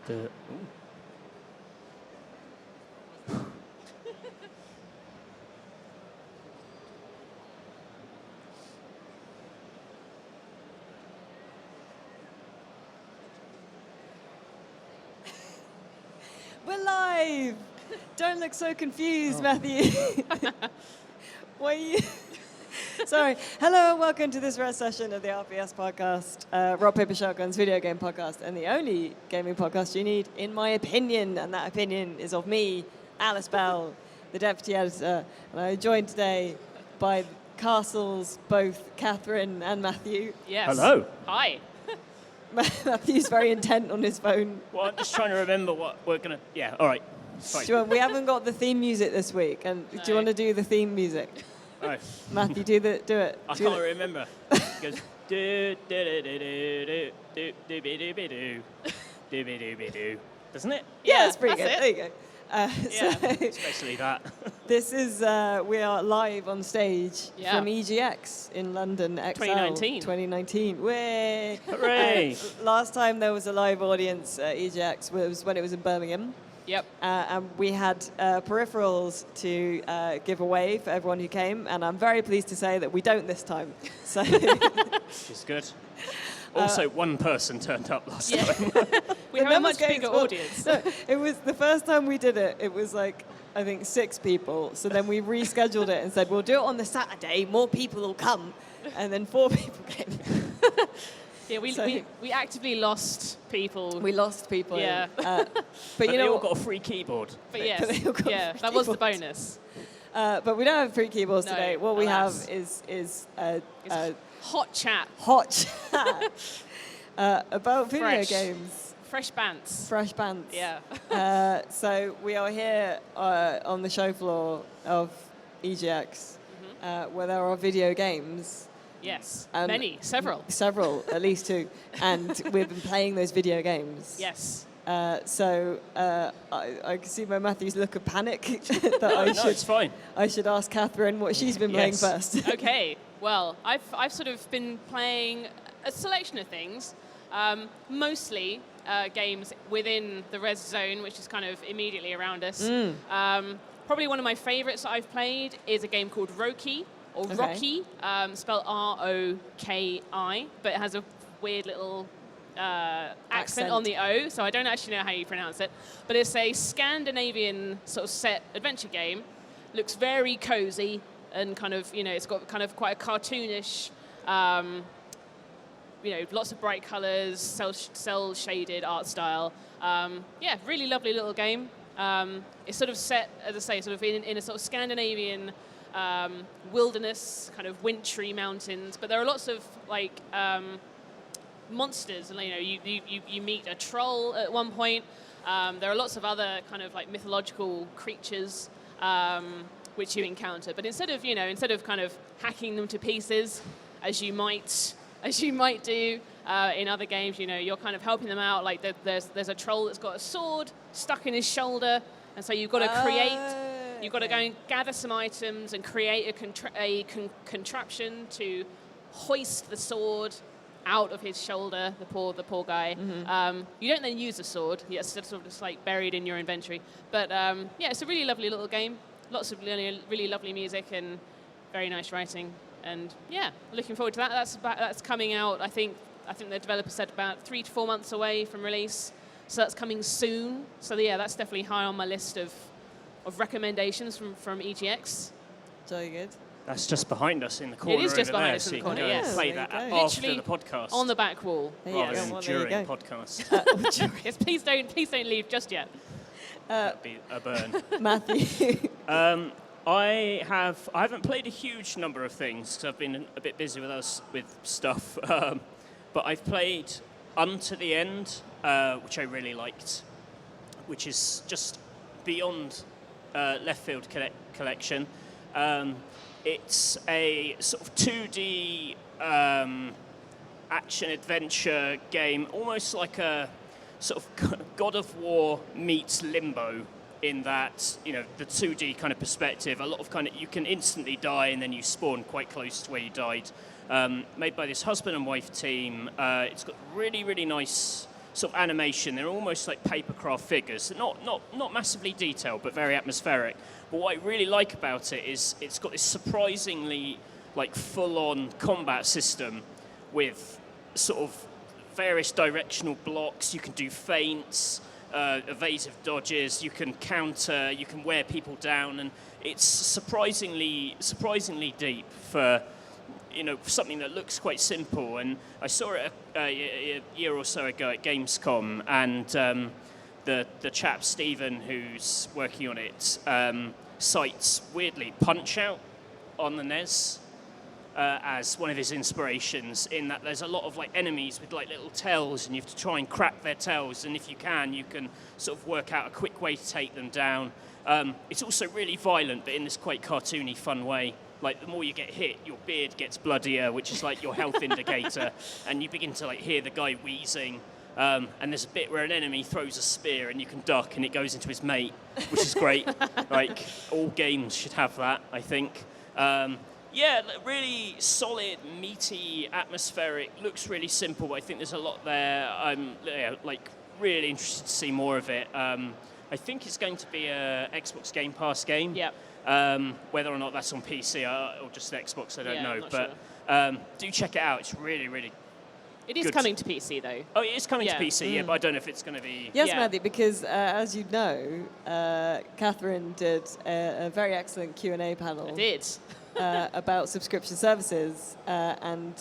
We're live! Don't look so confused, Matthew. Why are you... Sorry. Hello and welcome to this Rezzed session of the RPS Podcast, Rock, Paper, Shotgun's video game podcast, and the only gaming podcast you need, in my opinion, and that opinion is of me, Alice Bell, the deputy editor, and I'm joined today by Castle's both Catherine and Matthew. Yes. Hello. Hi. Matthew's very intent on his phone. Well, I'm just trying to remember what we're going to... Yeah, all right. Fine. We haven't got the theme music this week, and do you want to do the theme music? Oh. Matthew, do it. I can't remember. It goes... do do do do do do do do do do do. Doesn't it? Yeah, it's pretty good. it. There you go. Especially that. This is, we are live on stage from EGX in London, XL. 2019. Way. Hooray. Last time there was a live audience at EGX was when it was in Birmingham. Yep. And we had peripherals to give away for everyone who came, and I'm very pleased to say that we don't this time. So, Which is good. Also, one person turned up last time. We have a much bigger audience. No, it was the first time we did it. It was like, I think 6 people. So then we rescheduled it and said, we'll do it on the Saturday. More people will come. And then 4 people came. Yeah, we actively lost people. We lost people. Yeah. But you know, they all got a free keyboard. But yes, that was the bonus. But we don't have free keyboards today. What we have alas. is hot chat. Hot chat about video games. Fresh bants. Fresh bants. Yeah. So we are here on the show floor of EGX, where there are video games. Yes. Several, at least 2. And we've been playing those video games. Yes. So I can see by Matthew's look of panic that it's fine. I should ask Catherine what she's been playing first. Okay. Well, I've sort of been playing a selection of things, mostly games within the Rezzed zone, which is kind of immediately around us. Probably one of my favorites that I've played is a game called Roki, or Rocky, spelled R-O-K-I, but it has a weird little accent on the O, so I don't actually know how you pronounce it. But it's a Scandinavian sort of set adventure game. Looks very cozy and kind of, it's got kind of quite a cartoonish, lots of bright colours, cell-shaded art style. Really lovely little game. It's sort of set, as I say, sort of in a sort of Scandinavian wilderness, kind of wintry mountains, but there are lots of monsters, and you meet a troll at one point. There are lots of other kind of mythological creatures which you encounter, but instead of kind of hacking them to pieces as you might do in other games, you're kind of helping them out. Like there's a troll that's got a sword stuck in his shoulder, and so you've got to create. You've got to go and gather some items and create a contraption to hoist the sword out of his shoulder, the poor guy. You don't then use the sword. It's sort of just buried in your inventory. But it's a really lovely little game. Lots of really lovely music and very nice writing. And looking forward to that. That's coming out. I think the developer said about 3 to 4 months away from release. So that's coming soon. So that's definitely high on my list of recommendations from EGX. Very good. That's just behind us in the corner. It is just behind us so in the corner, yes. Play that after the podcast. On the back wall. Rather than during the podcast. Yes, please don't leave just yet. That'd be a burn. Matthew. I haven't played a huge number of things, so I've been a bit busy with stuff. But I've played Unto the End, which I really liked, which is just beyond left field collection. It's a sort of 2D action-adventure game, almost like a sort of God of War meets Limbo, in that, the 2D kind of perspective, a lot of you can instantly die and then you spawn quite close to where you died. Made by this husband and wife team. It's got really, really nice sort of animation. They're almost like papercraft figures. Not massively detailed, but very atmospheric. But what I really like about it is it's got this surprisingly like full-on combat system with sort of various directional blocks. You can do feints, evasive dodges, you can counter, you can wear people down, and it's surprisingly deep for something that looks quite simple. And I saw it a year or so ago at Gamescom, and the chap Stephen who's working on it cites weirdly Punch-Out on the NES as one of his inspirations, in that there's a lot of like enemies with like little tails, and you have to try and crack their tails, and if you can sort of work out a quick way to take them down. It's also really violent, but in this quite cartoony, fun way. Like the more you get hit, your beard gets bloodier, which is like your health indicator, and you begin to like hear the guy wheezing. And there's a bit where an enemy throws a spear, and you can duck, and it goes into his mate, which is great. Like all games should have that, I think. Yeah, really solid, meaty, atmospheric. Looks really simple, but I think there's a lot there. I'm really interested to see more of it. I think it's going to be a Xbox Game Pass game. Yep. Whether or not that's on PC or just Xbox, I don't know. Not but sure. Do check it out. It's really, really It is good. coming to PC, though. Oh, it is coming to Yeah. PC, yeah, but I don't know if it's going to be... Yes, Yeah. Matthew, because as you know, Catherine did a very excellent Q&A panel. I did. About subscription services and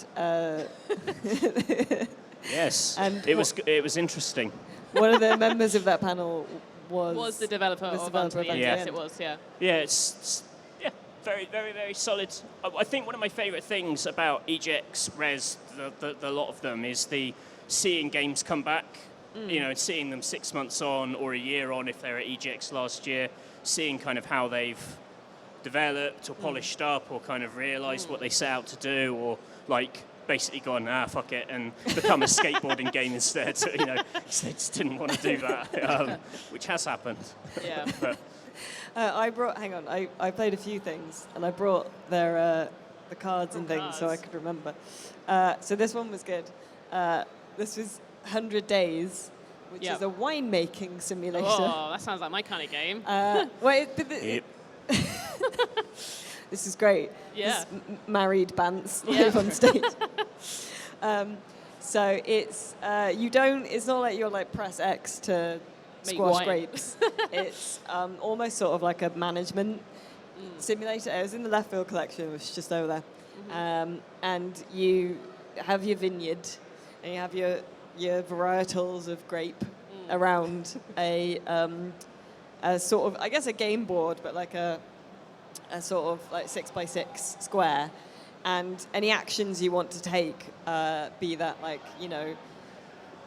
Yes, And it was interesting. one of the members of that panel was The developer was of developer of Banter. Banter, Yes, yeah. it was, yeah. Yeah, it's very, very, very solid. I think one of my favourite things about EGX, Rezzed, the lot of them, is the seeing games come back. Seeing them 6 months on or a year on if they're at EGX last year, seeing kind of how they've developed or polished up or kind of realised what they set out to do, or like basically gone, fuck it, and become a skateboarding game instead. So, they just didn't want to do that, which has happened. Yeah. But, I played a few things, and I brought their the cards and things so I cards. could remember. So this one was good. This was 100 Days, which Yep. is a winemaking simulator. Oh, that sounds like my kind of game. Yep. This is great. Yeah. This married bants Yeah. live on stage. So it's it's not like you're like press X to Make squash wine. grapes. It's almost sort of like a management simulator. It was in the Left Field collection, which is just over there. And you have your vineyard, and you have your varietals of grape around a sort of, I guess, a game board, but like a sort of like 6x6 square, and any actions you want to take, be that like,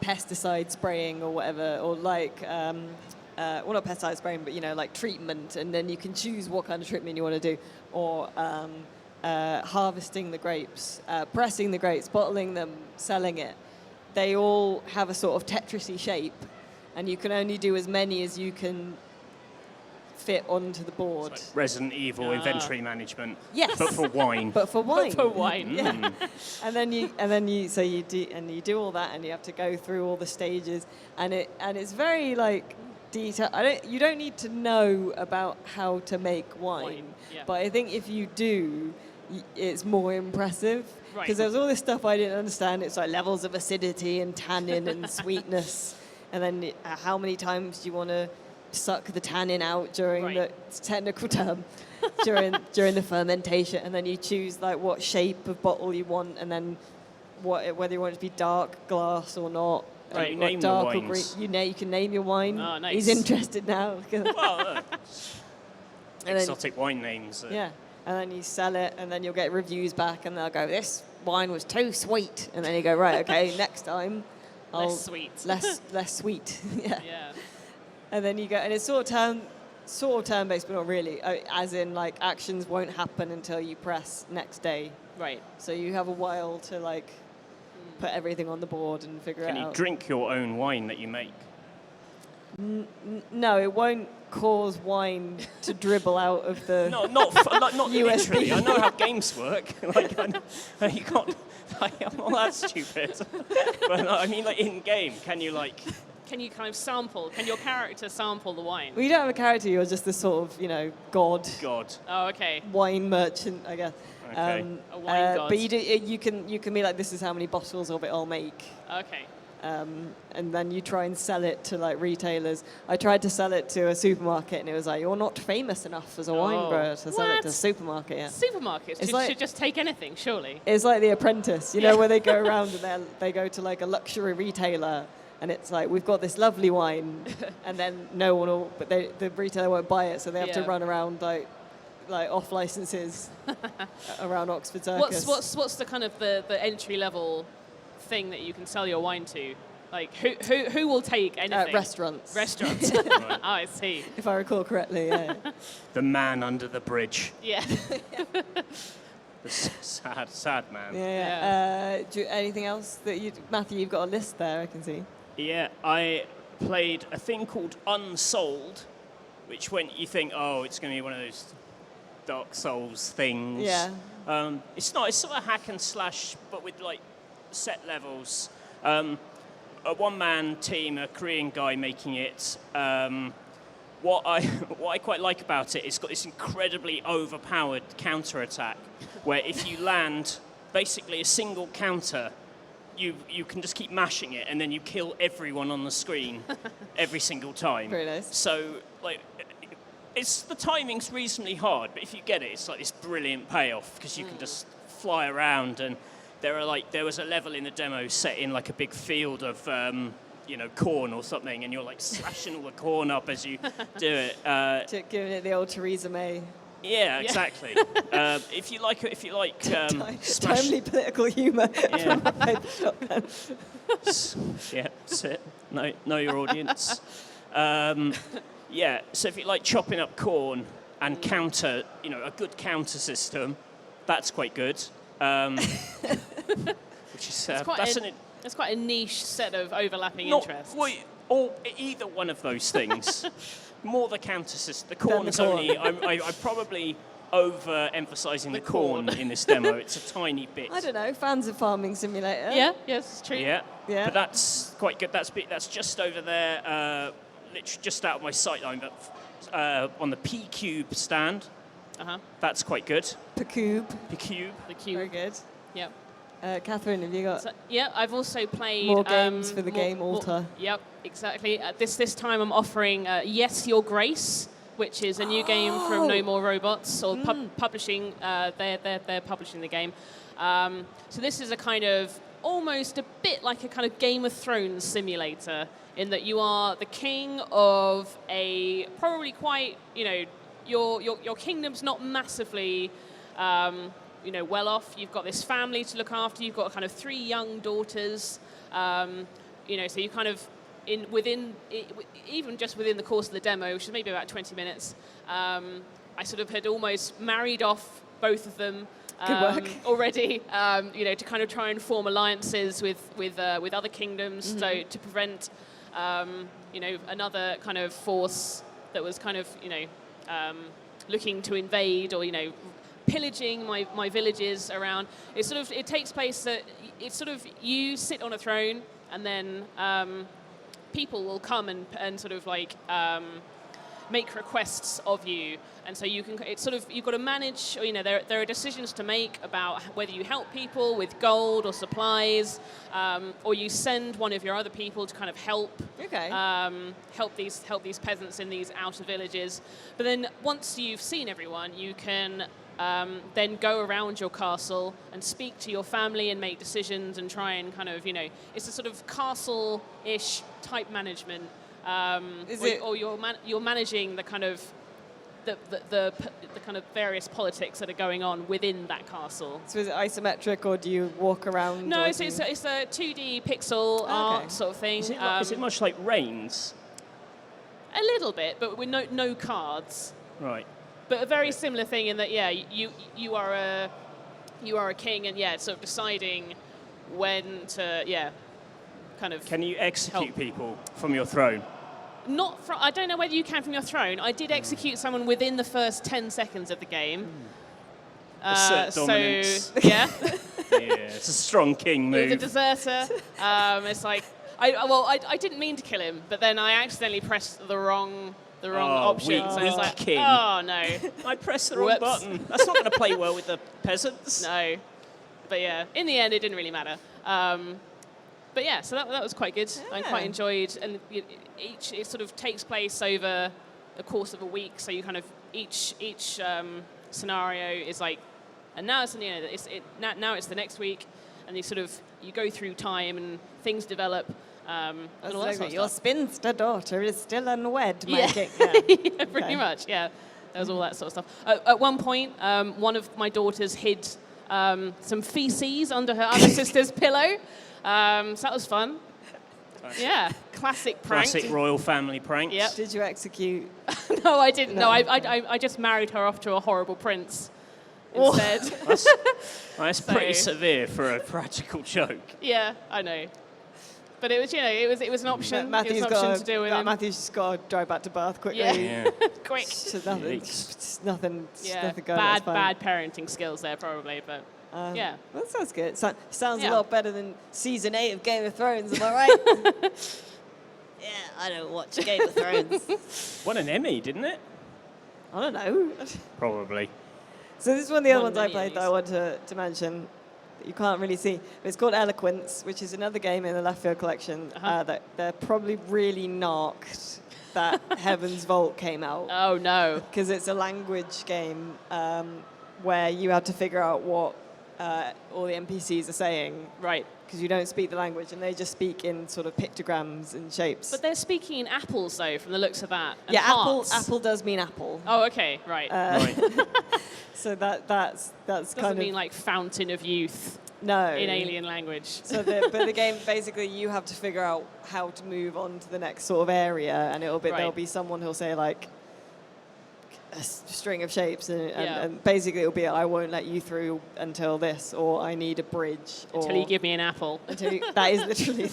pesticide spraying or whatever, or like, well, not pesticide spraying, but, like treatment, and then you can choose what kind of treatment you want to do, or harvesting the grapes, pressing the grapes, bottling them, selling it. They all have a sort of Tetris-y shape, and you can only do as many as you can fit onto the board. It's like Resident Evil inventory management, Yes. but for wine. But for wine. For wine. Yeah. And then you do all that, and you have to go through all the stages, and it's very like detailed. You don't need to know about how to make wine. Yeah. But I think if you do, it's more impressive. Right. Because there's all this stuff I didn't understand. It's like levels of acidity and tannin and sweetness, and then how many times do you want to suck the tannin out during Right. the technical term during the fermentation, and then you choose like what shape of bottle you want, and then whether you want it to be dark glass or not. Right, you or name the dark or wines. green. You can name your wine. Oh, nice. He's interested now. Well, And then- exotic wine names. Yeah, and then you sell it, and then you'll get reviews back, and they'll go, "This wine was too sweet," and then you go, "Right, okay, next time, Less sweet. less sweet." Yeah. Yeah. And then you go, and it's sort of turn-based, but not really. As in, like, actions won't happen until you press next day. Right. So you have a while to like put everything on the board and figure Can it you out. drink your own wine that you make? No, it won't cause wine to dribble out of the. No, not USB. literally. I know how games work. Like, you can't Well, that's stupid. But no, I mean, like in game, can you like? Can you kind of sample? Can your character sample the wine? Well, you don't have a character. You're just this sort of, god Oh, okay. wine merchant, I guess. Okay. A wine god. But you can be like, this is how many bottles of it I'll make. Okay. And then you try and sell it to like retailers. I tried to sell it to a supermarket, and it was like, you're not famous enough as a wine grower to sell it to a supermarket. Yeah. Supermarkets should just take anything, surely. It's like The Apprentice, you know, where they go around and they go to like a luxury retailer, and it's like, we've got this lovely wine, and then no one will, but the retailer won't buy it, so they have to run around like off licenses around Oxford Circus. What's the kind of the entry level thing that you can sell your wine to? Like who will take anything? Restaurants. Restaurants. Right. Oh, I see. If I recall correctly, yeah. The man under the bridge. Yeah. The sad man. Yeah. Anything else that Matthew? You've got a list there, I can see. Yeah, I played a thing called Unsold, which when you think, oh, it's going to be one of those Dark Souls things. Yeah. It's not. It's sort of hack and slash, but with like set levels. A one-man team, a Korean guy making it. What I quite like about it, it's got this incredibly overpowered counter-attack, where if you land basically a single counter, you can just keep mashing it, and then you kill everyone on the screen every single time. Very nice. So, like, the timing's reasonably hard, but if you get it, it's like this brilliant payoff, because you can just fly around, and there was a level in the demo set in like a big field of corn or something, and you're like slashing all the corn up as you do it. Giving it the old Theresa May. Yeah, exactly. If you like smash. Timely political humour. Yeah. Yeah, that's it. Know your audience. So if you like chopping up corn and counter, a good counter system, that's quite good. Which is that's quite a niche set of overlapping interests. Or either one of those things. More the counter system. The corn's only. I'm probably over-emphasising the corn in this demo. It's a tiny bit. I don't know. Fans of Farming Simulator. Yeah. Yes, it's true. Yeah. But that's quite good. That's just over there, literally just out of my sightline, but on the P-Cube stand. That's quite good. P-Cube. The cube. Very good. Yep. Catherine, have you got I've also played more games for the game Altar? Yep, exactly. This time I'm offering Yes, Your Grace, which is a new game from No More Robots, or publishing. They're publishing the game. So this is a kind of almost a bit like a kind of Game of Thrones simulator, in that you are the king of a probably quite your kingdom's not massively. Well off. You've got this family to look after. You've got kind of 3 young daughters. So you kind of even just within the course of the demo, which is maybe about 20 minutes, I sort of had almost married off both of them. Good work. Already. To kind of try and form alliances with other kingdoms, so to prevent another kind of force that was kind of looking to invade or pillaging my villages around. It takes place that it's sort of you sit on a throne, and then people will come and sort of like make requests of you, and so you've got to manage. There are decisions to make about whether you help people with gold or supplies, or you send one of your other people to kind of help. Okay. Help these peasants in these outer villages. But then once you've seen everyone, you can then go around your castle and speak to your family and make decisions and try and kind of, it's a sort of castle-ish type management. Or you're managing the kind of the kind of various politics that are going on within that castle. So is it isometric, or do you walk around? No, it's a 2D pixel art sort of thing. Is it much like Reigns? A little bit, but with no cards. Right. But a very similar thing in that, you are a king, and sort of deciding when to kind of. Can you execute people from your throne? I don't know whether you can from your throne. I did execute someone within the first 10 seconds of the game. Assert dominance. So yeah. it's a strong king move. He was a deserter. It's like, I didn't mean to kill him, but then I accidentally pressed the wrong option. So it's like, king. oh no. I pressed the wrong button. That's not going to play well with the peasants. No. But yeah, in the end, it didn't really matter. But yeah, so that was quite good. Yeah. I quite enjoyed, and it sort of takes place over the course of a week. So you kind of each scenario is like, and now it's now it's the next week, and you go through time and things develop. And all that sort of Your stuff. spinster daughter is still unwed, my Yeah. king. Yeah, pretty much. Yeah, there was all that sort of stuff. At one point, one of my daughters hid some feces under her other sister's pillow. So that was fun. Yeah, classic prank. Classic royal family pranks. Yep. Did you execute? No, I didn't. No, No. I just married her off to a horrible prince instead. That's pretty severe for a practical joke. Yeah, I know. But it was, it was an option. Matthew's it was an option to do with him. Matthew's just got to drive back to Bath quickly. Yeah. Quick. So nothing, nothing Yeah, going. That's fine. bad parenting skills there probably, but yeah. That sounds good. Sounds a Yeah. lot better than season 8 of Game of Thrones. Am I right? Yeah, I don't watch Game of Thrones. Won an Emmy, didn't it? I don't know. Probably. So this is one of the other Won ones I many played that I want to mention. That you can't really see. But it's called Eloquence, which is another game in the Left Field collection that they're probably really knocked that Heaven's Vault came out. Oh no. Because it's a language game where you have to figure out what all the NPCs are saying. Right. Because you don't speak the language, and they just speak in sort of pictograms and shapes. But they're speaking in apples though, from the looks of that. And yeah, hearts. apple does mean apple. Oh, okay, right. Right. So that's Doesn't kind of mean like fountain of youth no in alien language. So but the game basically you have to figure out how to move on to the next sort of area, and there'll Right. be someone who'll say like a string of shapes, and Yeah. basically it'll be I won't let you through until this, or I need a bridge, Until you give me an apple. that is literally.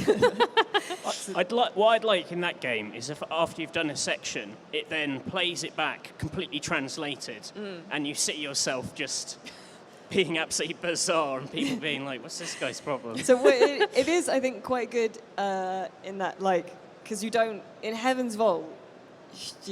What I'd like in that game is if after you've done a section, it then plays it back completely translated, and you see yourself just being absolutely bizarre, and people being like, "What's this guy's problem?" So it is, I think, quite good in that, like, because you don't in Heaven's Vault.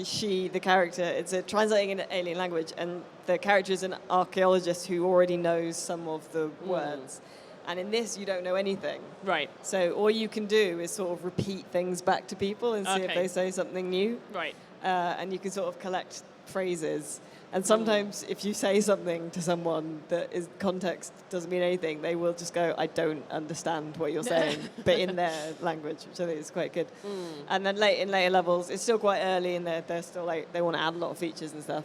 She, the character, it's translating in an alien language, and the character is an archaeologist who already knows some of the words. And in this, you don't know anything. Right. So all you can do is sort of repeat things back to people and see if Okay. they say something new. Right. And you can sort of collect phrases. And sometimes if you say something to someone that is context doesn't mean anything, they will just go, I don't understand what you're saying, but in their language, which I think is quite good. And then in later levels, it's still quite early, and they're still like, they want to add a lot of features and stuff.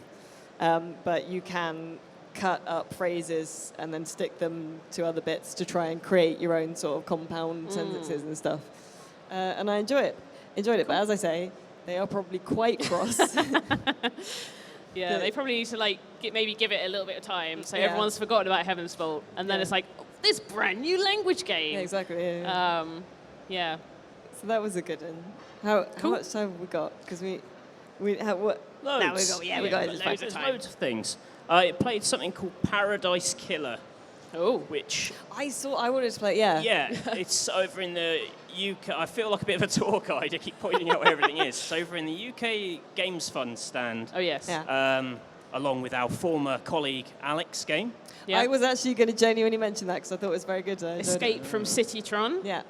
But you can cut up phrases and then stick them to other bits to try and create your own sort of compound sentences and stuff. And I enjoyed it. But as I say, they are probably quite cross. Yeah, they probably need to like maybe give it a little bit of time, so Yeah. everyone's forgotten about Heaven's Vault, and then Yeah. it's like this brand new language game. Yeah, exactly. Yeah. Yeah. So that was a good one. How much time have we got? Because we have what? Loads. No, we got loads it. of There's time. loads of things. I played something called Paradise Killer, Oh. which I wanted to play. Yeah. yeah, it's over in the UK. I feel like a bit of a tour guide. I keep pointing out where everything is. It's over in the UK Games Fund stand. Oh yes. Yeah. Along with our former colleague Alex game. Yeah. I was actually going to genuinely mention that because I thought it was very good. I enjoyed Escape it. from City Tron, Yeah.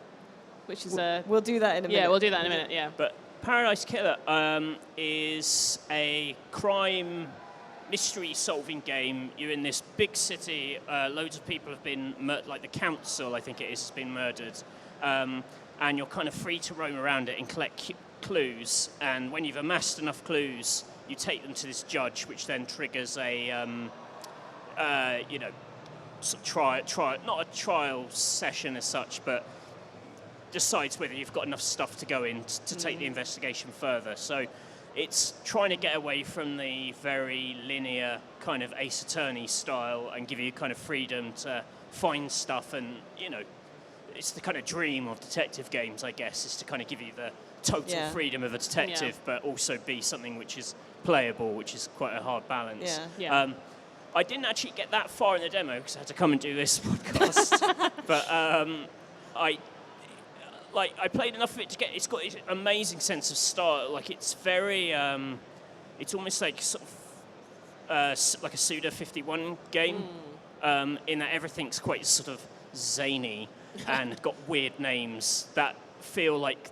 which is a We'll do that in a minute. yeah. We'll do that in a minute. Yeah. But Paradise Killer is a crime mystery solving game. You're in this big city. Loads of people have been like the council, I think it is, has been murdered. And you're kind of free to roam around it and collect clues. And when you've amassed enough clues, you take them to this judge, which then triggers a, sort of trial, not a trial session as such, but decides whether you've got enough stuff to go in to take the investigation further. So it's trying to get away from the very linear kind of Ace Attorney style and give you kind of freedom to find stuff. And, it's the kind of dream of detective games, I guess, is to kind of give you the total freedom of a detective, but also be something which is playable, which is quite a hard balance. Yeah. Yeah. I didn't actually get that far in the demo because I had to come and do this podcast. But I played enough of it to get. It's got an amazing sense of style. Like it's very. It's almost like sort of like a Suda 51 game. In that everything's quite sort of zany and got weird names that feel like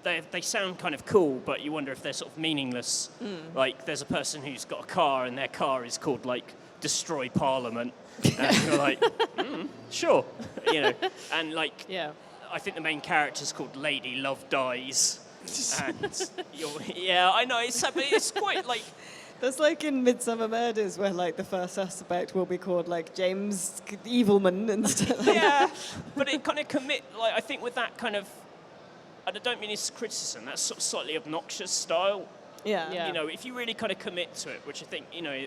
they sound kind of cool, but you wonder if they're sort of meaningless. Like there's a person who's got a car and their car is called like Destroy Parliament, and you're like, sure, and like I think the main character's called Lady Love Dies, and I know it's sad, but it's quite like. That's like in Midsummer Murders, where like the first suspect will be called like James Evilman and stuff. Yeah, but it kind of I think with that kind of, I don't mean it's criticism, that's sort of slightly obnoxious style. Yeah. If you really kind of commit to it, which I think,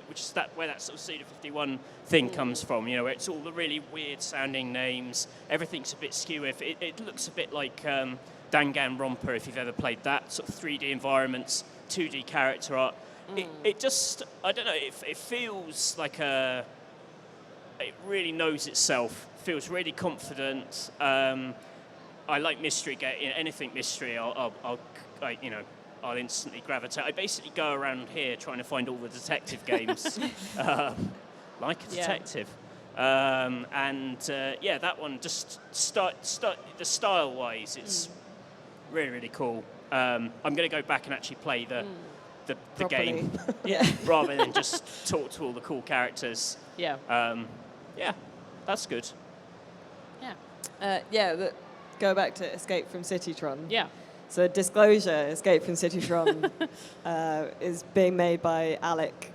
which is where that sort of Suda 51 thing comes from, where it's all the really weird sounding names, everything's a bit skew. It looks a bit like Danganronpa, if you've ever played that, sort of 3D environments, 2D character art. It just, I don't know, it feels like it really knows itself, feels really confident. I like mystery, anything mystery, I'll instantly gravitate. I basically go around here trying to find all the detective games, like a detective. That one just the style-wise, it's really, really cool. I'm going to go back and actually play the game, rather than just talk to all the cool characters. That's good. Go back to Escape from City Tron. Yeah. So disclosure, Escape from City Tron is being made by Alec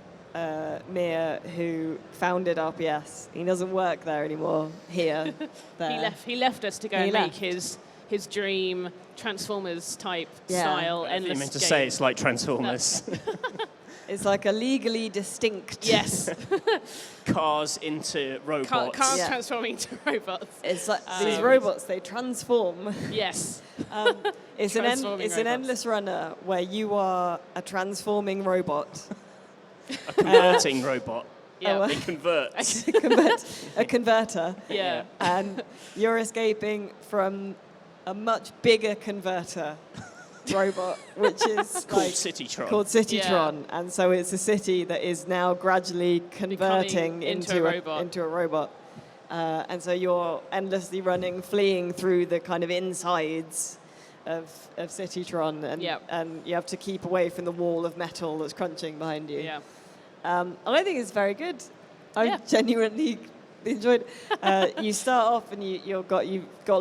Meir, who founded RPS. He doesn't work there anymore. There. He left us to go and make his dream Transformers type style endless game. You meant to say it's like Transformers. No. It's like a legally distinct. Yes. Cars into robots. Cars transforming into robots. It's like these robots, they transform. Yes. It's an endless runner where you are a transforming robot. A converting robot. Yeah. It converts. A converter. Yeah. And you're escaping from a much bigger converter robot, which is called City Tron. Called City Tron, and so it's a city that is now gradually converting into a robot. And so you're endlessly running, fleeing through the kind of insides of City Tron, and you have to keep away from the wall of metal that's crunching behind you. Yeah. I think it's very good. I genuinely enjoyed it. You start off and you've got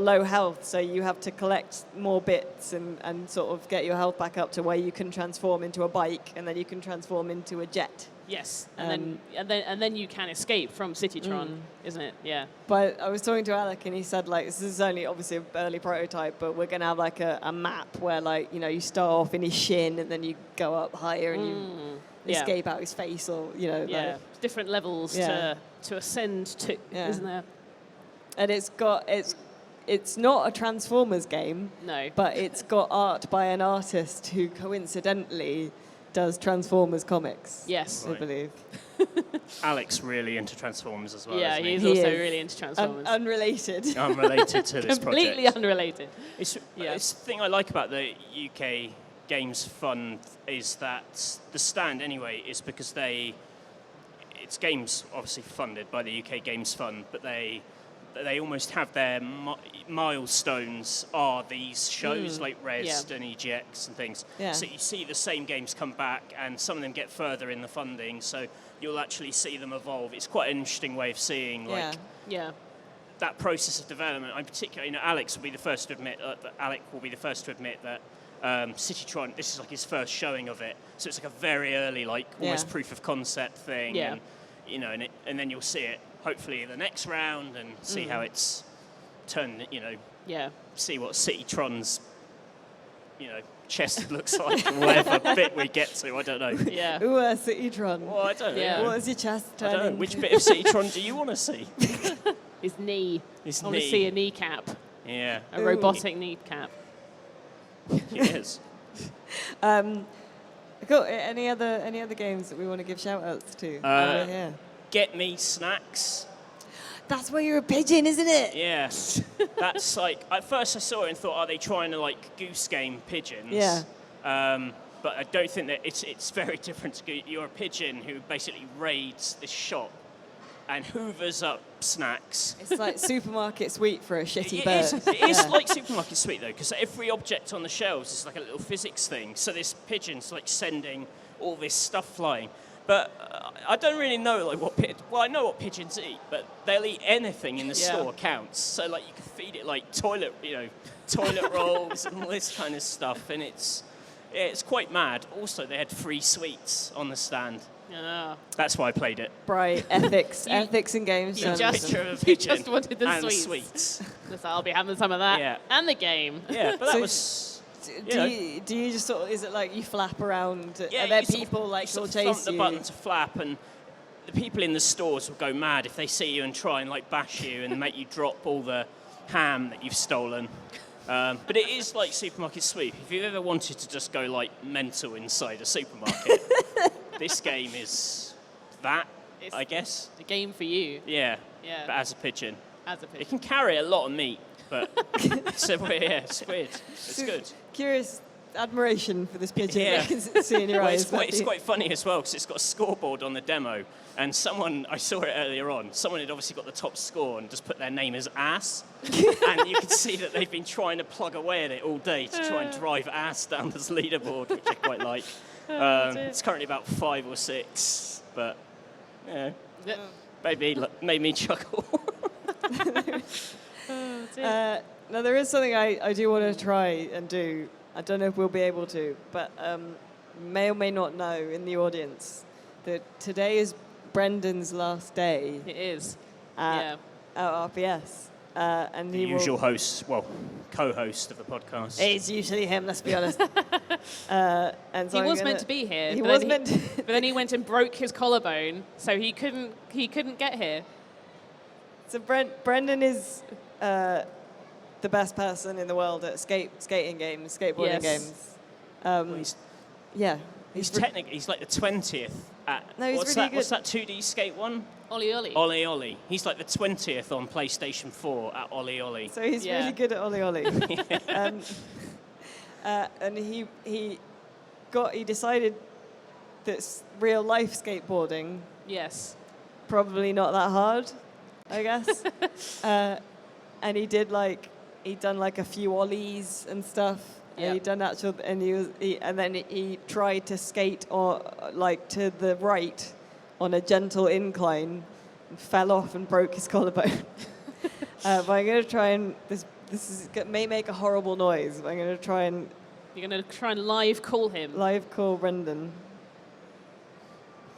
low health, so you have to collect more bits and sort of get your health back up to where you can transform into a bike, and then you can transform into a jet. Yes, and then you can escape from City Tron, isn't it? Yeah. But I was talking to Alec, and he said this is only obviously an early prototype, but we're going to have a map where you start off in his shin and then you go up higher and you escape out his face, or different levels to ascend to, isn't there? And it's not a Transformers game. No. But it's got art by an artist who coincidentally does Transformers comics. Yes. I believe. Alec's really into Transformers as well. Yeah, isn't he? he's also really into Transformers. Unrelated. Unrelated to this project. Completely unrelated. It's the thing I like about the UK Games Fund is that the stand anyway is because it's games obviously funded by the UK Games Fund, but they almost have their milestones are these shows like Rezzed and EGX and things. Yeah. So you see the same games come back, and some of them get further in the funding, so you'll actually see them evolve. It's quite an interesting way of seeing that process of development. I'm particularly, Alec will be the first to admit that City Tron, this is like his first showing of it, so it's like a very early, almost proof of concept thing. Yeah. And then you'll see it hopefully in the next round and see how it's turned. See what City Tron's chest looks like, whatever bit we get to. I don't know. Yeah. Ooh, City Tron. Well, I don't know. Yeah. What is your chest turning? I don't know. Which bit of City Tron do you want to see? His knee. His I want to see a kneecap. Yeah. A robotic kneecap. Yes. Cool. Any other games that we want to give shout outs to? get me snacks. That's where you're a pigeon, isn't it? Yeah, that's like, at first I saw it and thought, are they trying to like goose game pigeons? Yeah. But I don't think that it's very different to you're a pigeon who basically raids the shop and hoovers up snacks. It's like supermarket sweet for a shitty It bird. is like supermarket sweet though, because every object on the shelves is like a little physics thing. So this pigeon's like sending all this stuff flying. But I don't really know like I know what pigeons eat, but they'll eat anything in the store counts. So like you can feed it like toilet rolls and all this kind of stuff, and it's quite mad. Also, they had free sweets on the stand. Yeah. That's why I played it. Right, ethics in games. You journalism. Picture of a pigeon just wanted the and sweets. So I'll be having some of that. Yeah. And the game. Yeah, but that So was. Do you just sort of, is it like you flap around? Yeah, Are there you sort people of, like you sort will of chase thump the you? button to flap, and the people in the stores will go mad if they see you and try and like bash you and make you drop all the ham that you've stolen. But it is like supermarket sweep. If you've ever wanted to just go like mental inside a supermarket, this game is that, It's I guess. The game for you. Yeah. Yeah. But as a pigeon. As a It pigeon. can carry a lot of meat, but it's weird. It's good. Curious admiration for this pigeon. Yeah. I can see in your Well, eyes. it's quite funny as well because it's got a scoreboard on the demo, and I saw it earlier on, someone had obviously got the top score and just put their name as ass, and you can see that they've been trying to plug away at it all day to try and drive ass down this leaderboard, which I quite like. It's currently about 5 or 6, but yeah, made me chuckle. Now there is something I do want to try and do. I don't know if we'll be able to, but may or may not know in the audience that today is Brendan's last day It is. at RPS. And The he usual will, host, co-host of the podcast. it's usually him, let's be honest. And so He was meant to be here. He but was then meant to. But then he went and broke his collarbone, so he couldn't get here. So Brendan is the best person in the world at skating games, skateboarding Yes. games. Well, He's he's like the 20th at, No, he's what's really that? What's good. that 2D skate one? Ollie Ollie. Ollie Ollie. He's like the 20th on PlayStation 4 at Ollie Ollie. So he's Yeah. really good at Ollie Ollie. And he decided that real life skateboarding Yes. probably not that hard, I guess. And he'd done like a few ollies and stuff. Yeah. And he'd done actual, and then he tried to skate or like to the right on a gentle incline, and fell off and broke his collarbone. But I'm going to try and may make a horrible noise. But I'm going to try and You're going to try and live call him. live call Brendan.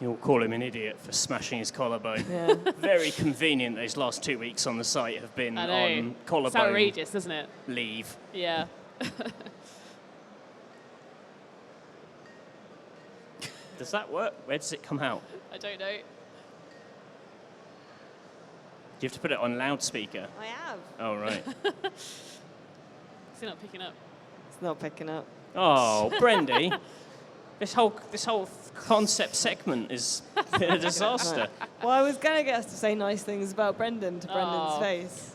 You'll call him an idiot for smashing his collarbone. Yeah. Very convenient those last 2 weeks on the site have been I know. on It's collarbone outrageous, isn't it? leave. Yeah. Does that work? Where does it come out? I don't know. Do you have to put it on loudspeaker? I have. Oh, right. Is he not picking up? It's not picking up. Oh, Brendy. This whole concept segment is a disaster. Well, I was going to get us to say nice things about Brendan to Brendan's Oh. face.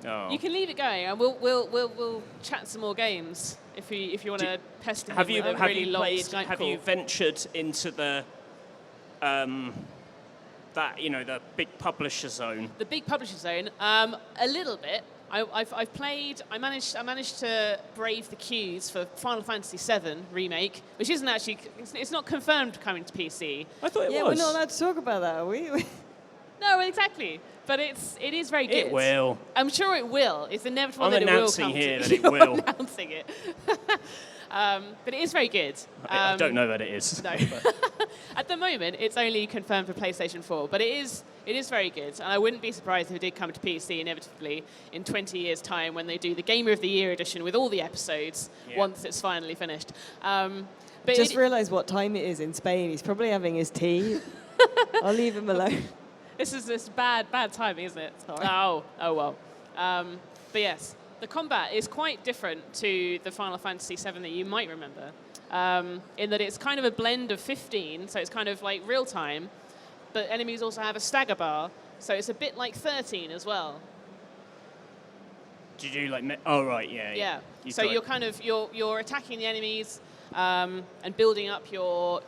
Oh. You can leave it going, and we'll chat some more games if you want to pester him Have you with a really long Skype have call. you ventured into the the big publisher zone? The big publisher zone, a little bit. I've played. I managed to brave the queues for Final Fantasy VII remake, which isn't actually. It's not confirmed coming to PC. I thought it Yeah, was. we're not allowed to talk about that, are we? No, exactly. But it is very good. It will. I'm sure it will. It's inevitable I'm that it will announcing come here to that it You're will. announcing it. But it is very good. I don't know that it is. No. At the moment, it's only confirmed for PlayStation 4, but it is very good. And I wouldn't be surprised if it did come to PC inevitably in 20 years' time when they do the Gamer of the Year edition with all the episodes once it's finally finished. But Just realised what time it is in Spain. He's probably having his tea. I'll leave him alone. This is bad timing, isn't it? Sorry. Oh well. But yes, the combat is quite different to the Final Fantasy VII that you might remember, in that it's kind of a blend of 15, so it's kind of like real time, but enemies also have a stagger bar, so it's a bit like 13 as well. Do you do like? Oh right, yeah. Yeah. So you're kind of you're attacking the enemies and building up your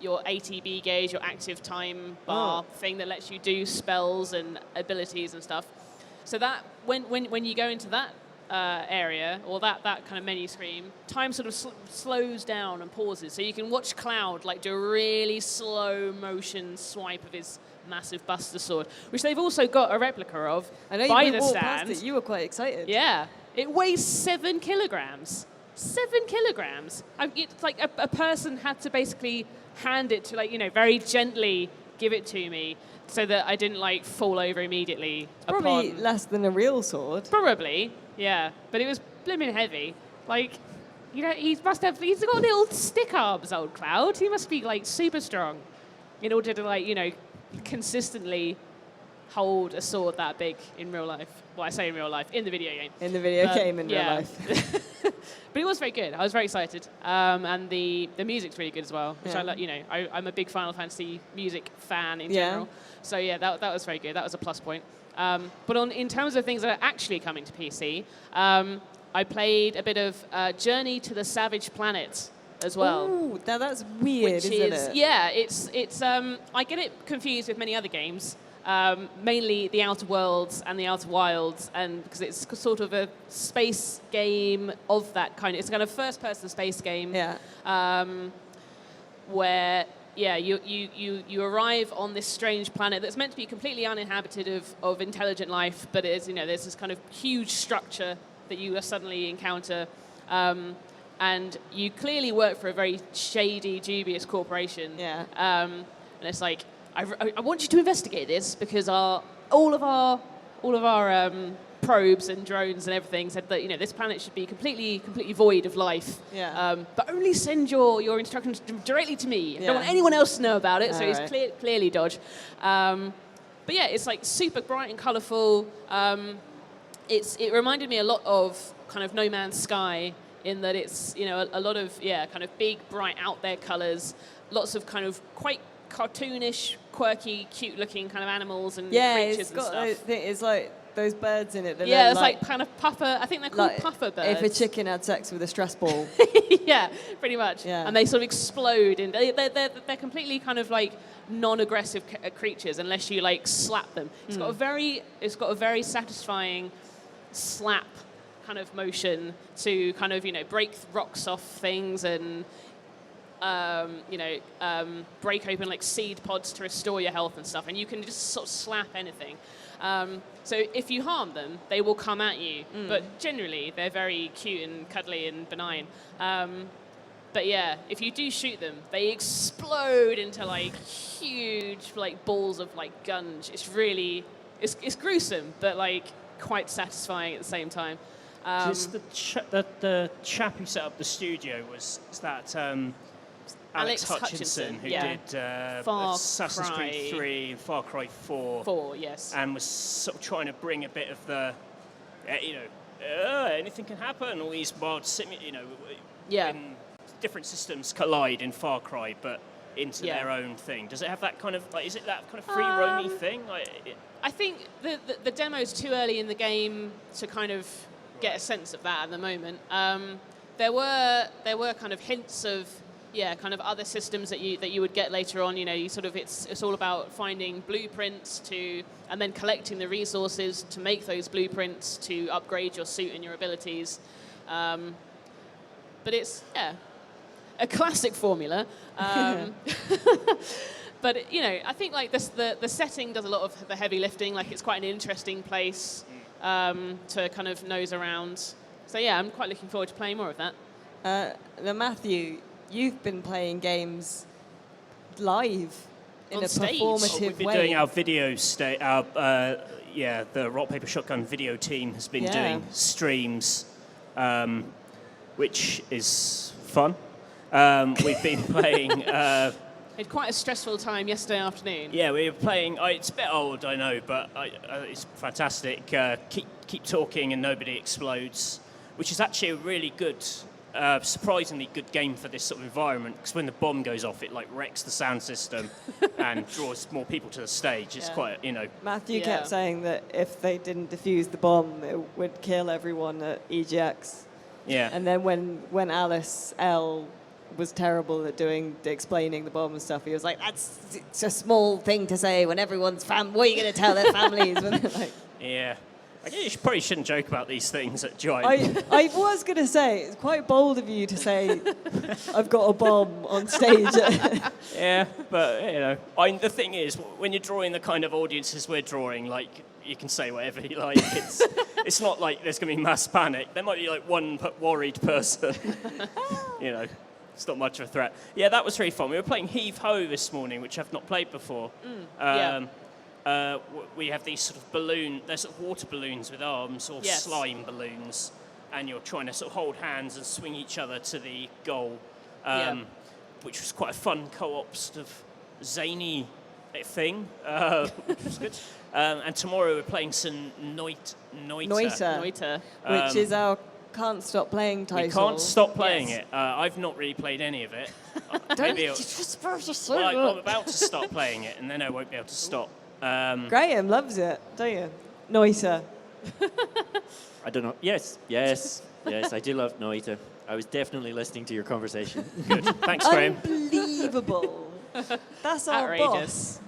ATB gauge, your active time bar thing that lets you do spells and abilities and stuff. So that when you go into that area or that kind of menu screen, time sort of slows down and pauses. So you can watch Cloud like do a really slow motion swipe of his massive Buster Sword, which they've also got a replica of by the stand. Past it. You were quite excited. Yeah. It weighs 7 kilograms. 7 kilograms. It's like a person had to basically hand it to, like, you know, very gently give it to me so that I didn't, like, fall over immediately. Probably less than a real sword. Probably, yeah. But it was blimmin' heavy. Like, you know, he's got little stick arms, old Cloud. He must be, like, super strong in order to, like, you know, consistently hold a sword that big in real life. Well, I say in real life, in the video game. In the video game in real life. But it was very good. I was very excited. And the music's really good as well, which I like. You know, I'm a big Final Fantasy music fan in general. So yeah, that was very good. That was a plus point. But in terms of things that are actually coming to PC, I played a bit of Journey to the Savage Planet as well. Ooh, now that's weird, isn't it? Yeah, it's I get it confused with many other games. Mainly the Outer Worlds and the Outer Wilds, and because it's sort of a space game of that kind. It's a kind of first-person space game. Yeah. Where you arrive on this strange planet that's meant to be completely uninhabited of intelligent life, but it is, you know, there's this kind of huge structure that you suddenly encounter, and you clearly work for a very shady, dubious corporation. Yeah. And it's like, I want you to investigate this because all of our probes and drones and everything said that, you know, this planet should be completely void of life. Yeah. But only send your instructions directly to me. I don't want anyone else to know about it. So it's clearly dodge. But yeah, it's like super bright and colourful. It reminded me a lot of kind of No Man's Sky in that it's, you know, a lot of kind of big, bright, out there colours. Lots of kind of quite cartoonish, quirky, cute-looking kind of animals and creatures and stuff. It's like those birds in it. That it's like kind of puffer. I think they're called puffer birds. If a chicken had sex with a stress ball. Yeah, pretty much. Yeah. And they sort of explode, and they're completely kind of like non-aggressive creatures unless you like slap them. It's got a very satisfying slap kind of motion to kind of, you know, break rocks off things and break open like seed pods to restore your health and stuff, and you can just sort of slap anything. So if you harm them, they will come at you, but generally they're very cute and cuddly and benign. But yeah, if you do shoot them, they explode into like huge like balls of like gunge. It's really, it's gruesome, but like quite satisfying at the same time. Just the chap who set up the studio was that. Alex Hutchinson, who did Assassin's Creed 3 and Far Cry 4. 4, yes. And was sort of trying to bring a bit of the, anything can happen, all these wild, when different systems collide in Far Cry, but into their own thing. Does it have that kind of, like, is it that kind of free roamy thing? I think the demo's too early in the game to kind of get a sense of that at the moment. There were kind of hints of, kind of other systems that you would get later on. You know, it's all about finding blueprints and then collecting the resources to make those blueprints to upgrade your suit and your abilities. But it's a classic formula. But you know, I think like the setting does a lot of the heavy lifting. Like it's quite an interesting place to kind of nose around. So yeah, I'm quite looking forward to playing more of that. Now, Matthew, you've been playing games live in on a stage. performative We've been way. doing our video the Rock Paper Shotgun video team has been doing streams, which is fun. We've been playing. We had quite a stressful time yesterday afternoon. Yeah, we were playing. It's a bit old, I know, but it's fantastic. Keep talking and nobody explodes, which is actually a really good surprisingly good game for this sort of environment, because when the bomb goes off, it like wrecks the sound system and draws more people to the stage. It's quite, Matthew kept saying that if they didn't defuse the bomb, it would kill everyone at EGX. Yeah. And then when Alice L was terrible at explaining the bomb and stuff, he was like, it's a small thing to say when everyone's what are you going to tell their families? When they're like, yeah. I guess you probably shouldn't joke about these things at Giant. I was going to say, it's quite bold of you to say, I've got a bomb on stage. Yeah, but, the thing is, when you're drawing the kind of audiences we're drawing, like, you can say whatever you like. It's not like there's going to be mass panic. There might be, like, one worried person. It's not much of a threat. Yeah, that was really fun. We were playing Heave Ho this morning, which I've not played before. We have these sort of they're sort of water balloons with arms, or slime balloons, and you're trying to sort of hold hands and swing each other to the goal, which was quite a fun co-op sort of zany thing, which was good. And tomorrow we're playing some Noita, which is our Can't Stop Playing title. We can't stop playing it. I've not really played any of it. Maybe I'm about to stop playing it, and then I won't be able to stop. Graham loves it, don't you? Noita. I don't know. Yes, I do love Noita. I was definitely listening to your conversation. Good. Thanks, Graham. Unbelievable. That's our boss.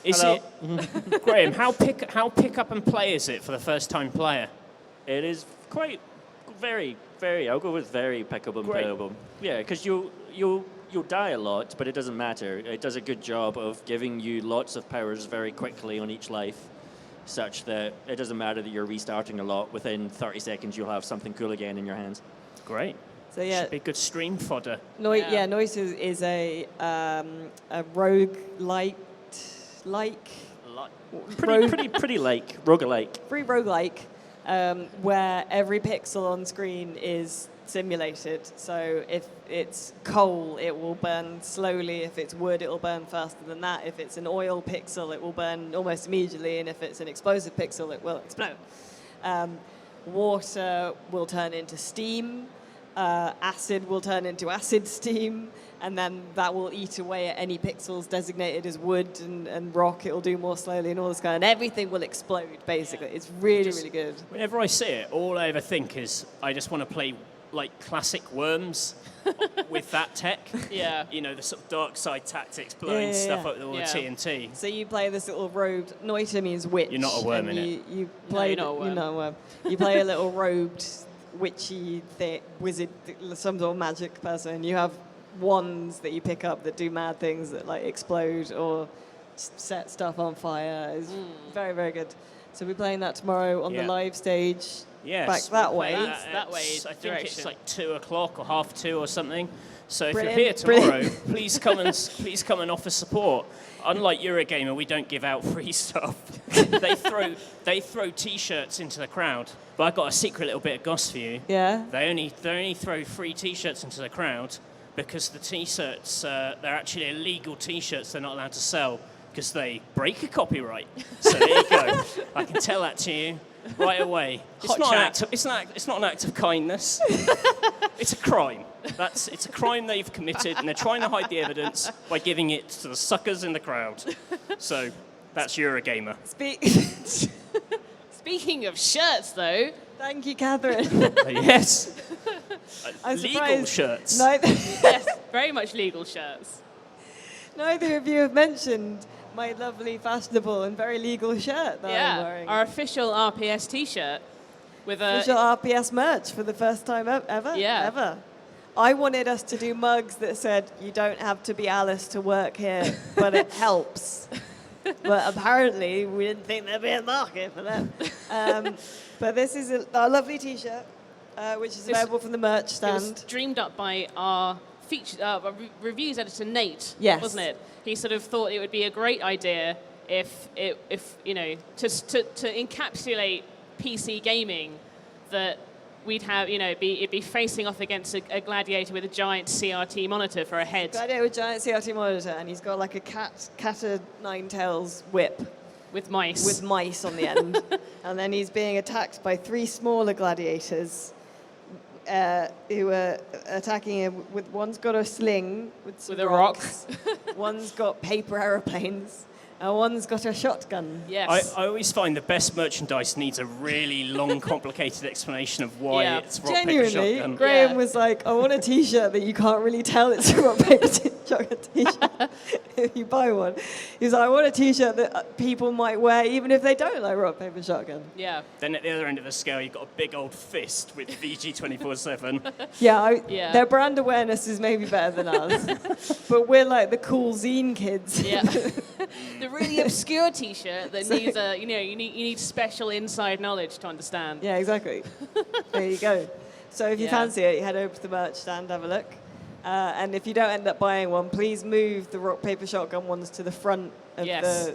Is it, Graham? How pick up and play is it for the first time player? It is quite very. I'll go with very pickable and playable. Yeah, because you'll die a lot, but it doesn't matter. It does a good job of giving you lots of powers very quickly on each life, such that it doesn't matter that you're restarting a lot. Within 30 seconds, you'll have something cool again in your hands. Great. So yeah, should be good stream fodder. Noise is a roguelite, pretty like roguelike. Free roguelike, where every pixel on screen is simulated. So if it's coal, it will burn slowly. If it's wood, it will burn faster than that. If it's an oil pixel, it will burn almost immediately. And if it's an explosive pixel, it will explode. Water will turn into steam. Acid will turn into acid steam. And then that will eat away at any pixels designated as wood and rock. It will do more slowly and all this kind. And everything will explode, basically. It's really good. Whenever I see it, all I ever think is I just want to play like classic Worms with that tech. Yeah. The sort of dark side tactics, blowing stuff up with all the TNT. So you play this little robed, Noita means witch. You're not a worm in it. You play, you're not a worm. You play a little robed, witchy wizard, some sort of magic person. You have wands that you pick up that do mad things that like explode or set stuff on fire. It's very, very good. So we're playing that tomorrow on the live stage. Yes, back that way. That way. I think it's like 2:00 or 2:30 or something. So if Brilliant. you're here tomorrow, please come and offer support. Unlike Eurogamer, we don't give out free stuff. they throw T-shirts into the crowd. But I've got a secret little bit of goss for you. Yeah. They only throw free T-shirts into the crowd because the T-shirts they're actually illegal T-shirts. They're not allowed to sell because they break a copyright. So there you go. I can tell that to you right away. It's not an act of kindness. It's a crime. It's a crime they've committed, and they're trying to hide the evidence by giving it to the suckers in the crowd. So that's Eurogamer. Speaking of shirts, though. Thank you, Catherine. Yes. I'm legal shirts. Yes, very much legal shirts. Neither of you have mentioned my lovely, fashionable, and very legal shirt that I'm wearing. Our official RPS T-shirt with official RPS merch for the first time ever. Yeah. Ever. I wanted us to do mugs that said, "You don't have to be Alice to work here, but it helps." But apparently, we didn't think there'd be a market for that. But this is a lovely T-shirt, which is available from the merch stand. It was dreamed up by our reviews editor Nate, yes. wasn't it? He sort of thought it would be a great idea if to encapsulate PC gaming, that we'd have it'd be facing off against a gladiator with a giant CRT monitor for a head. Gladiator with a giant CRT monitor, and he's got like a cat of nine tails whip. With mice. With mice on the end. And then he's being attacked by 3 smaller gladiators who were attacking him. With one's got a sling with some With a rock. rocks. One's got paper aeroplanes, and one's got a shotgun. Yes. I always find the best merchandise needs a really long, complicated explanation of why Yeah. it's rock, paper, Genuinely, shotgun. Graham Yeah. was like, I want a T-shirt that you can't really tell it's a rock, paper, shotgun T-shirt if you buy one. He was like, I want a T-shirt that people might wear even if they don't like rock, paper, shotgun. Yeah. Then at the other end of the scale, you've got a big old fist with VG 24/7. Yeah, Yeah. Their brand awareness is maybe better than ours, but we're like the cool zine kids. Yeah. The really obscure T-shirt that needs you need special inside knowledge to understand. Yeah, exactly. There you go. So if you Yeah. fancy it, you head over to the merch stand, have a look. And if you don't end up buying one, please move the rock, paper, shotgun ones to the front of Yes.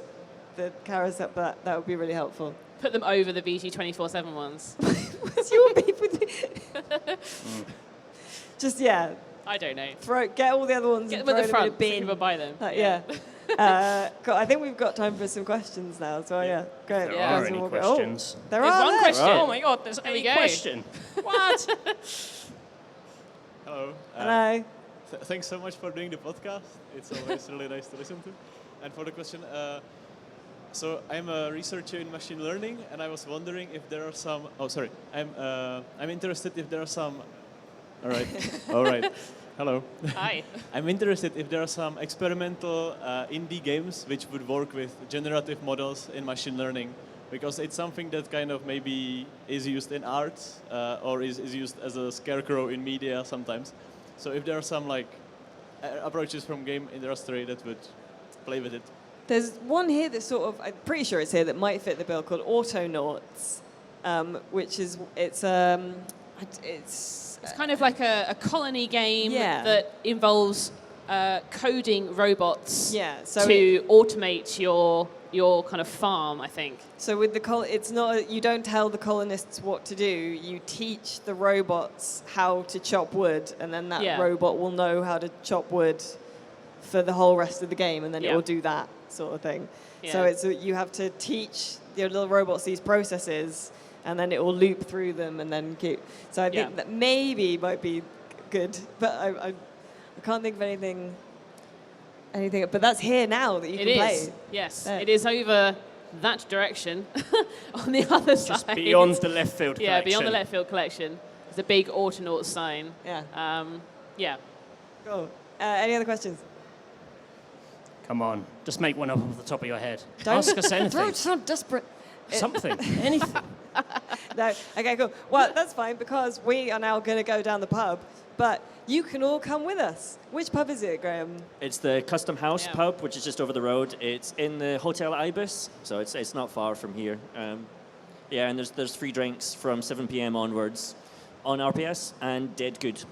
the carousel. That would be really helpful. Put them over the VG 24/7 ones. What's your beef with me? Just, I don't know. get all the other ones Get and them at throw the them in a front so bin. people buy them. I think we've got time for some questions now. So, great. There Yeah. are any Oh, questions. there There's are one there. question. Oh my God, there's There we a go. question. What? Hello. Hello. Thanks so much for doing the podcast. It's always really nice to listen to. And for the question, so I'm a researcher in machine learning, and I was wondering if there are some. Oh, sorry. I'm interested if there are some. All right. All right. Hello. Hi. I'm interested if there are some experimental indie games which would work with generative models in machine learning, because it's something that kind of maybe is used in art or is used as a scarecrow in media sometimes. So if there are some approaches from game industry that would play with it. There's one here that sort of, I'm pretty sure it's here, that might fit the bill, called Autonauts, which is, it's It's kind of like a colony game Yeah. that involves coding robots so to automate your kind of farm, I think. So with it's not, you don't tell the colonists what to do, you teach the robots how to chop wood, and then that Yeah. robot will know how to chop wood for the whole rest of the game, and then it Yeah. will do that sort of thing. So Yeah. you have to teach your little robots these processes, and then it will loop through them and then keep. So I think Yeah. that maybe might be good, but I can't think of anything. But that's here now that you It can play. is. Yes. There. It is over that direction on the other Just side. beyond the left field Yeah, collection. beyond the left field collection. There's a big Autonauts sign. Yeah. Yeah. Cool. Any other questions? Come on, just make one up off the top of your head. Don't- Ask us anything. Don't sound desperate. Something, anything. No. Okay, cool. Well, that's fine because we are now going to go down the pub, but you can all come with us. Which pub is it, Graham? It's the Custom House Yeah. pub, which is just over the road. It's in the Hotel Ibis, so it's not far from here. And there's free drinks from 7 p.m. onwards on RPS and dead good.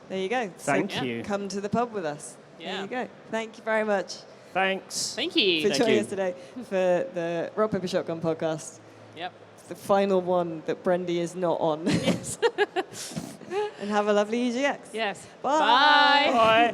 There you go. Thank So you. come to the pub with us. There Yeah. you go. Thank you very much Thanks. Thank you. for Thank joining you. us today for the Rock Paper Shotgun podcast. Yep. The final one that Brendy is not on. Yes. And have a lovely EGX. Yes. Bye. Bye.